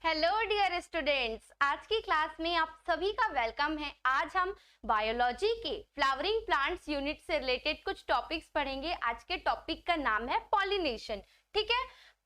Hello dear students, आज की class में आप सभी का वेलकम है। आज हम बायोलॉजी के फ्लावरिंग प्लांट्स यूनिट से रिलेटेड कुछ टॉपिक्स पढ़ेंगे। आज के टॉपिक का नाम है पॉलिनेशन। ठीक है,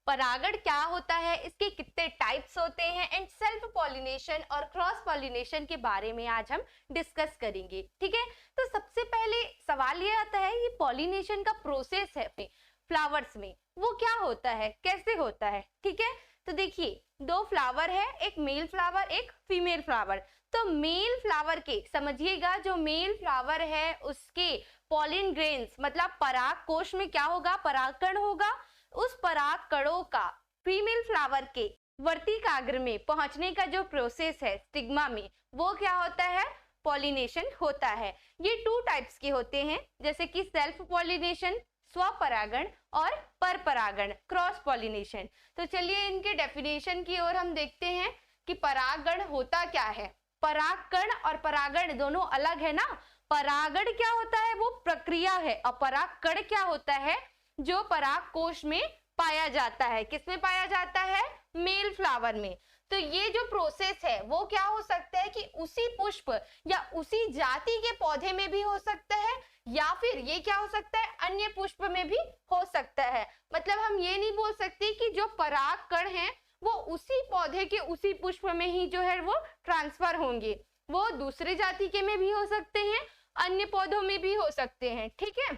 परागण क्या होता है, इसके कितने टाइप्स होते हैं एंड सेल्फ पॉलिनेशन और क्रॉस पॉलिनेशन के बारे में आज हम डिस्कस करेंगे। ठीक है, तो सबसे पहले सवाल ये आता है, ये पॉलिनेशन का प्रोसेस है फ्लावर्स में, वो क्या होता है, कैसे होता है। ठीक है, तो देखिए दो फ्लावर है, एक मेल फ्लावर एक फीमेल फ्लावर। तो मेल फ्लावर के समझिएगा, जो मेल फ्लावर है उसके पॉलिन ग्रेन्स मतलब पराग कोश में क्या होगा, परागकण होगा। उस पराग कणों का फीमेल फ्लावर के वर्तिकाग्र में पहुंचने का जो प्रोसेस है स्टिग्मा में, वो क्या होता है, पॉलिनेशन होता है। ये टू टाइप्स के होते हैं, जैसे कि सेल्फ पॉलिनेशन स्वपरागण और परपरागण क्रॉस पॉलिनेशन। तो चलिए इनके डेफिनेशन की ओर हम देखते हैं कि परागण होता क्या है। परागकण और परागण दोनों अलग है ना। परागण क्या होता है, वो प्रक्रिया है, और परागकण क्या होता है, जो पराग कोश में पाया जाता है। किसमें पाया जाता है, मेल फ्लावर में। तो ये जो प्रोसेस है वो क्या हो सकता है कि उसी पुष्प या उसी जाति के पौधे में भी हो सकता है, या फिर ये क्या हो सकता है, अन्य पुष्प में भी हो सकता है। मतलब हम ये नहीं बोल सकते कि जो पराग कण है वो उसी पौधे के उसी पुष्प में ही जो है वो ट्रांसफर होंगे, वो दूसरे जाति के में भी हो सकते हैं, अन्य पौधों में भी हो सकते हैं। ठीक है,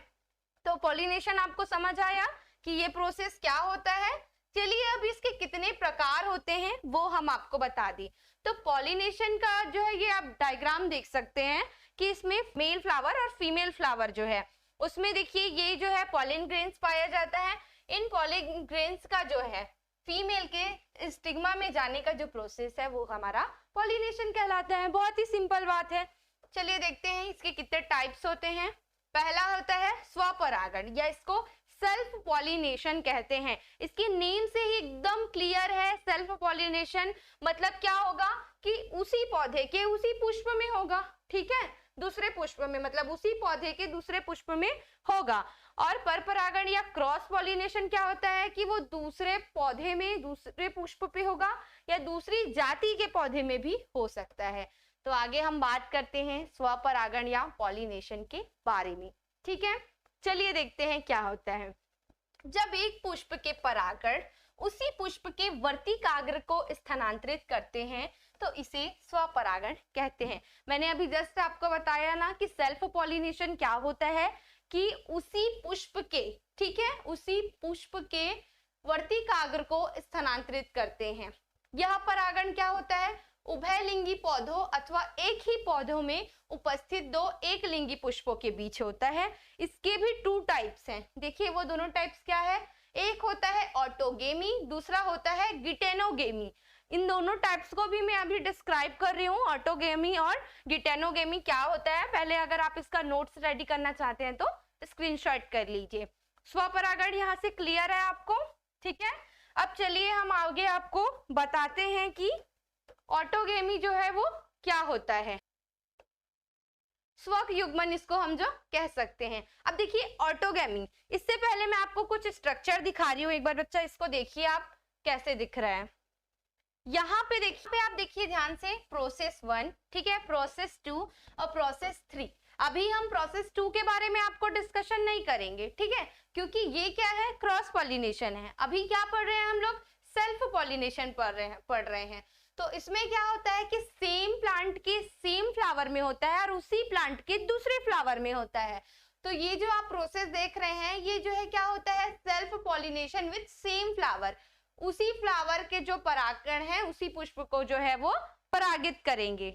तो पॉलिनेशन आपको समझ आया कि ये प्रोसेस क्या होता है। चलिए अब इसके कितने प्रकार होते हैं वो हम आपको बता दी। तो पॉलिनेशन का जो है, ये आप डायग्राम देख सकते हैं कि इसमें मेल फ्लावर और फीमेल फ्लावर जो है उसमें देखिए ये जो है पॉलिन ग्रेन्स पाया जाता है। इन पॉलिन ग्रेन्स का जो है फीमेल के स्टिग्मा में जाने का जो प्रोसेस है वो हमारा पॉलिनेशन कहलाता है। बहुत ही सिंपल बात है। चलिए देखते हैं इसके कितने टाइप्स होते हैं। पहला होता है स्वपरागण, या इसको सेल्फ पॉलिनेशन कहते हैं। इसकी नेम से ही एकदम क्लियर है, सेल्फ पॉलिनेशन मतलब क्या होगा कि उसी पौधे के उसी पुष्प में होगा। ठीक है, दूसरे पुष्प में मतलब उसी पौधे के दूसरे पुष्प में होगा। और परपरागण या क्रॉस पॉलिनेशन क्या होता है कि वो दूसरे पौधे में दूसरे पुष्प पे होगा, या दूसरी जाति के पौधे में भी हो सकता है। तो आगे हम बात करते हैं स्वपरागण या पॉलिनेशन के बारे में। ठीक है, चलिए देखते हैं क्या होता है। जब एक पुष्प के परागण उसी पुष्प के वर्तिकाग्र को स्थानांतरित करते हैं तो इसे स्वपरागण कहते हैं। मैंने अभी जस्ट आपको बताया ना कि सेल्फ पॉलिनेशन क्या होता है कि उसी पुष्प के, ठीक है, उसी पुष्प के वर्तिकाग्र को स्थानांतरित करते हैं। यह परागण क्या होता है, उभयलिंगी पौधों अथवा एक ही पौधों में उपस्थित दो एक लिंगी पुष्पों के बीच होता है। इसके भी टू टाइप्स हैं। देखिए वो दोनों टाइप्स क्या है, एक होता है ऑटोगेमी, दूसरा होता है गिटेनोगेमी। इन दोनों टाइप्स को भी मैं अभी डिस्क्राइब कर रही हूँ, ऑटोगेमी और गिटेनोगेमी क्या होता है। पहले अगर आप इसका नोट्स रेडी करना चाहते हैं तो स्क्रीनशॉट कर लीजिए। स्वपरागण यहाँ से क्लियर है आपको। ठीक है, अब चलिए हम आगे आपको बताते हैं कि ऑटोगेमी जो है वो क्या होता है। स्वक युग्मन इसको हम जो कह सकते हैं। अब देखिए ऑटोगेमी, इससे पहले मैं आपको कुछ स्ट्रक्चर दिखा रही हूँ। एक बार बच्चा इसको देखिए आप कैसे दिख रहा है। यहाँ पे देखिए, आप देखिए ध्यान से, प्रोसेस 1, ठीक है, प्रोसेस 2 और प्रोसेस 3। अभी हम प्रोसेस 2 के बारे में आपको डिस्कशन नहीं करेंगे, ठीक है, क्योंकि ये क्या है, क्रॉस पॉलिनेशन है। अभी क्या पढ़ रहे हैं हम लोग, सेल्फ पॉलिनेशन पढ़ रहे हैं। तो इसमें क्या होता है कि सेम प्लांट के सेम फ्लावर में होता है और उसी प्लांट के दूसरे फ्लावर में होता है। तो ये जो आप प्रोसेस देख रहे हैं ये जो है क्या होता है, self pollination with same flower. उसी फ्लावर के जो परागकण है उसी पुष्प को जो है वो परागित करेंगे।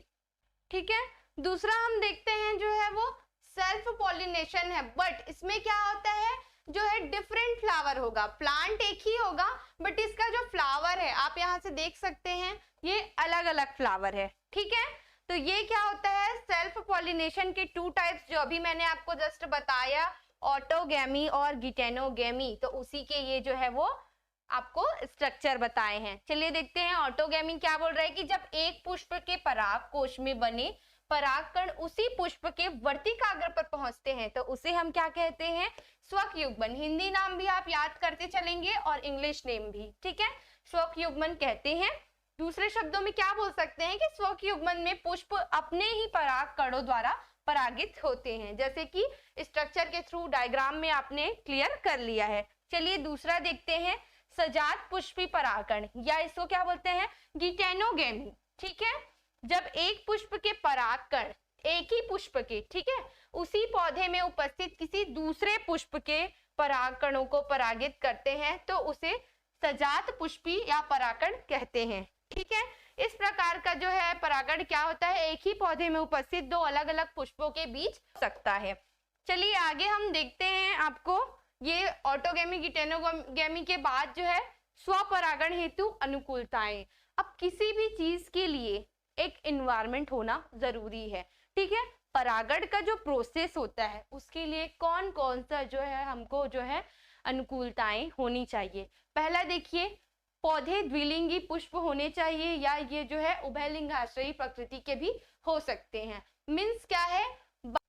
ठीक है, दूसरा हम देखते हैं जो है वो सेल्फ पॉलिनेशन है, बट इसमें क्या होता है, जो है डिफरेंट फ्लावर होगा। प्लांट एक ही होगा बट इसका जो फ्लावर है आप यहाँ से देख सकते हैं ये अलग अलग फ्लावर है। ठीक है, तो ये क्या होता है, सेल्फ पॉलिनेशन के टू टाइप्स जो अभी मैंने आपको जस्ट बताया, ऑटोगेमी और गिटेनोगेमी, तो उसी के ये जो है वो आपको स्ट्रक्चर बताए हैं। चलिए देखते हैं ऑटोगेमी क्या बोल रहा है कि जब एक पुष्प के पराग कोश में बने परागकण उसी पुष्प के वर्तिकाग्र पर पहुंचते हैं तो उसे हम क्या कहते हैं, स्वक युग्मन। हिंदी नाम भी आप याद करते चलेंगे और इंग्लिश नेम भी, ठीक है, स्वक युग्मन कहते हैं। दूसरे शब्दों में क्या बोल सकते हैं कि स्वक युग्मन में पुष्प अपने ही पराग कणों द्वारा परागित होते हैं, जैसे कि स्ट्रक्चर के थ्रू डायग्राम में आपने क्लियर कर लिया है। चलिए दूसरा देखते हैं, सजात पुष्पी परागण, या इसको क्या बोलते हैं, गिटेनोगेमी। ठीक है, जब एक पुष्प के परागकण एक ही पुष्प के, ठीक है, उसी पौधे में उपस्थित किसी दूसरे पुष्प के परागकणों को परागित करते हैं तो उसे सजात पुष्पी या परागण कहते हैं। ठीक है, इस प्रकार का जो है परागण क्या होता है, एक ही पौधे में उपस्थित दो अलग अलग पुष्पों के बीच हो सकता है। चलिए आगे हम देखते हैं, आपको ये ऑटोगेमी गिटेनोगेमी के बाद जो है स्वपरागण हेतु अनुकूलताएं। अब किसी भी चीज के लिए एक इन्वायरमेंट होना जरूरी है। ठीक है, परागण का जो प्रोसेस होता है उसके लिए कौन कौन सा जो है हमको जो है अनुकूलताएं होनी चाहिए। पहला देखिए, पौधे द्विलिंगी पुष्प होने चाहिए, या ये जो है उभयलिंगाश्रयी प्रकृति के भी हो सकते हैं। मीन्स क्या है,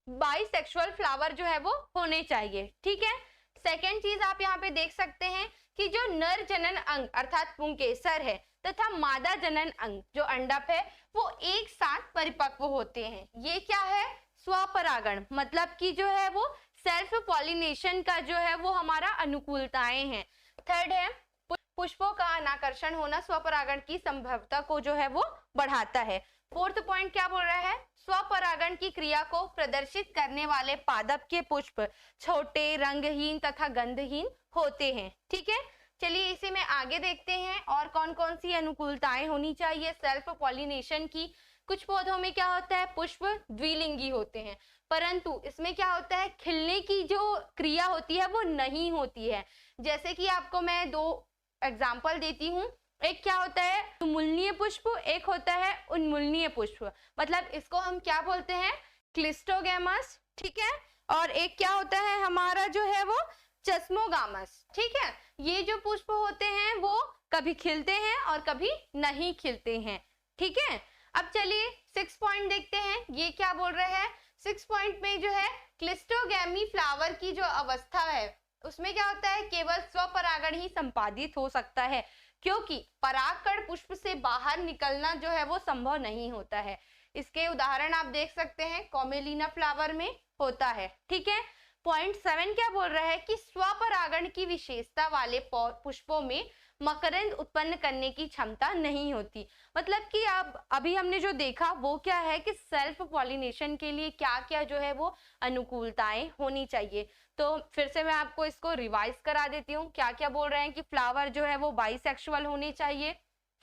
बाइसेक्सुअल फ्लावर जो है वो होने चाहिए। ठीक है, सेकेंड चीज आप यहाँ पे देख सकते हैं कि जो नर जनन अंग अर्थात पुंकेसर है तथा मादा जनन अंग जो अंडक है वो एक साथ परिपक्व होते हैं। ये क्या है, स्वपरागण, मतलब कि जो है वो सेल्फ पॉलिनेशन का जो है वो हमारा अनुकूलताएं हैं। थर्ड है, पुष्पों का अनाकर्षण होना स्वपरागण की संभवता को जो है वो बढ़ाता है। फोर्थ पॉइंट क्या बोल रहा है, स्वपरागण की क्रिया को प्रदर्शित करने वाले पादप के पुष्प छोटे, रंगहीन तथा गंधहीन होते हैं। ठीक है, चलिए इसे में आगे देखते हैं और कौन कौन सी अनुकूलताएं होनी चाहिए सेल्फ पॉलिनेशन की। कुछ पौधों में क्या होता है, पुष्प द्विलिंगी होते हैं, परंतु इसमें क्या होता है, खिलने की जो क्रिया होती है वो नहीं होती है। जैसे कि आपको मैं दो एग्जाम्पल देती हूँ, एक क्या होता है उन्मूलनीय पुष्प, एक होता है उन्मूलनीय पुष्प, मतलब इसको हम क्या बोलते हैं, क्लिस्टोगैमस। ठीक है, और एक क्या होता है हमारा जो है वो चस्मोगामस। ठीक है, ये जो पुष्प होते हैं वो कभी खिलते हैं और कभी नहीं खिलते हैं। ठीक है, अब चलिए 6 पॉइंट देखते हैं, ये क्या बोल रहे हैं। 6 पॉइंट में जो है क्लिस्टोगैमी फ्लावर की जो अवस्था है उसमें क्या होता है, केवल स्वपरागण ही संपादित हो सकता है, क्योंकि परागकण पुष्प से बाहर निकलना जो है वो संभव नहीं होता है। इसके उदाहरण आप देख सकते हैं, कॉमेलिना फ्लावर में होता है। ठीक है, पॉइंट 7 क्या बोल रहा है कि स्वपरागण की विशेषता वाले पुष्पों में मकरंद उत्पन्न करने की क्षमता नहीं होती। मतलब कि अब अभी हमने जो देखा वो क्या है कि सेल्फ पॉलिनेशन के लिए क्या क्या जो है वो अनुकूलताएं होनी चाहिए। तो फिर से मैं आपको इसको रिवाइज करा देती हूँ, क्या क्या बोल रहे हैं कि फ्लावर जो है वो बाइसेक्सुअल होने चाहिए,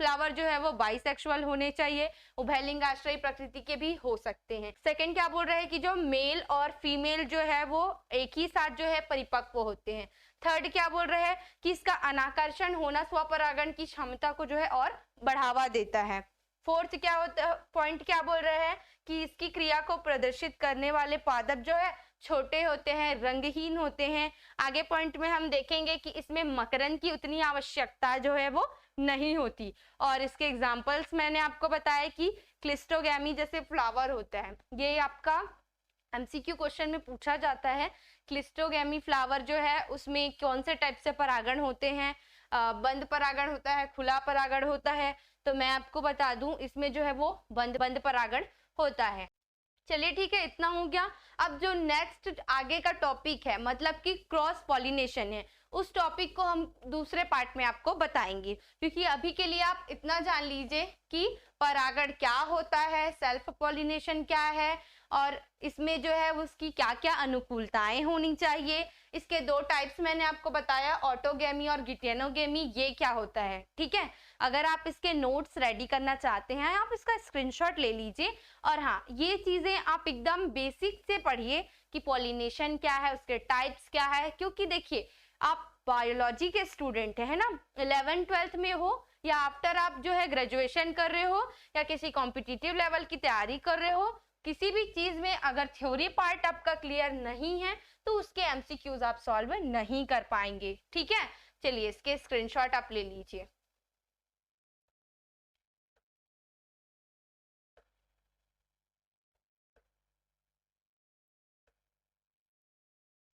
फ्लावर जो है वो बाइसेक्सुअल होने चाहिए, उभयलिंगाश्रयी प्रकृति के भी हो सकते हैं। सेकंड क्या बोल रहे हैं कि जो मेल और फीमेल जो है वो एक ही साथ जो है परिपक्व होते हैं। थर्ड क्या बोल रहे हैं कि इसका अनाकर्षण होना स्वपरागण की क्षमता को जो है और बढ़ावा देता है। फोर्थ क्या होता है, पॉइंट क्या बोल रहे हैं कि इसकी क्रिया को प्रदर्शित करने वाले पादप जो है छोटे होते हैं, रंगहीन होते हैं। आगे पॉइंट में हम देखेंगे कि इसमें मकरंद की उतनी आवश्यकता जो है वो नहीं होती। और इसके एग्जाम्पल्स मैंने आपको बताया कि क्लिस्टोगैमी जैसे फ्लावर होता है, ये आपका एमसीक्यू क्वेश्चन में पूछा जाता है। क्लिस्टोगैमी फ्लावर जो है उसमें कौन से टाइप से परागण होते हैं, बंद परागण होता है, खुला परागण होता है। तो मैं आपको बता दूं इसमें जो है वो बंद परागण होता है। चलिए ठीक है, इतना हो गया। अब जो नेक्स्ट आगे का टॉपिक है मतलब कि क्रॉस पॉलिनेशन है, उस टॉपिक को हम दूसरे पार्ट में आपको बताएंगे, क्योंकि अभी के लिए आप इतना जान लीजिए कि परागण क्या होता है, सेल्फ पॉलिनेशन क्या है, और इसमें जो है उसकी क्या क्या अनुकूलताएं होनी चाहिए। इसके दो टाइप्स मैंने आपको बताया, ऑटोगेमी और गिटेनोगेमी, ये क्या होता है। ठीक है, अगर आप इसके नोट्स रेडी करना चाहते हैं आप इसका स्क्रीनशॉट ले लीजिए। और हाँ, ये चीजें आप एकदम बेसिक से पढ़िए कि पॉलिनेशन क्या है, उसके टाइप्स क्या है, क्योंकि देखिए आप बायोलॉजी के स्टूडेंट है ना, 11th-12th में हो या आफ्टर आप जो है ग्रेजुएशन कर रहे हो या किसी कॉम्पिटिटिव लेवल की तैयारी कर रहे हो, किसी भी चीज में अगर थ्योरी पार्ट आपका क्लियर नहीं है तो उसके एमसीक्यूज आप सॉल्व नहीं कर पाएंगे। ठीक है, चलिए इसके स्क्रीनशॉट आप ले लीजिए।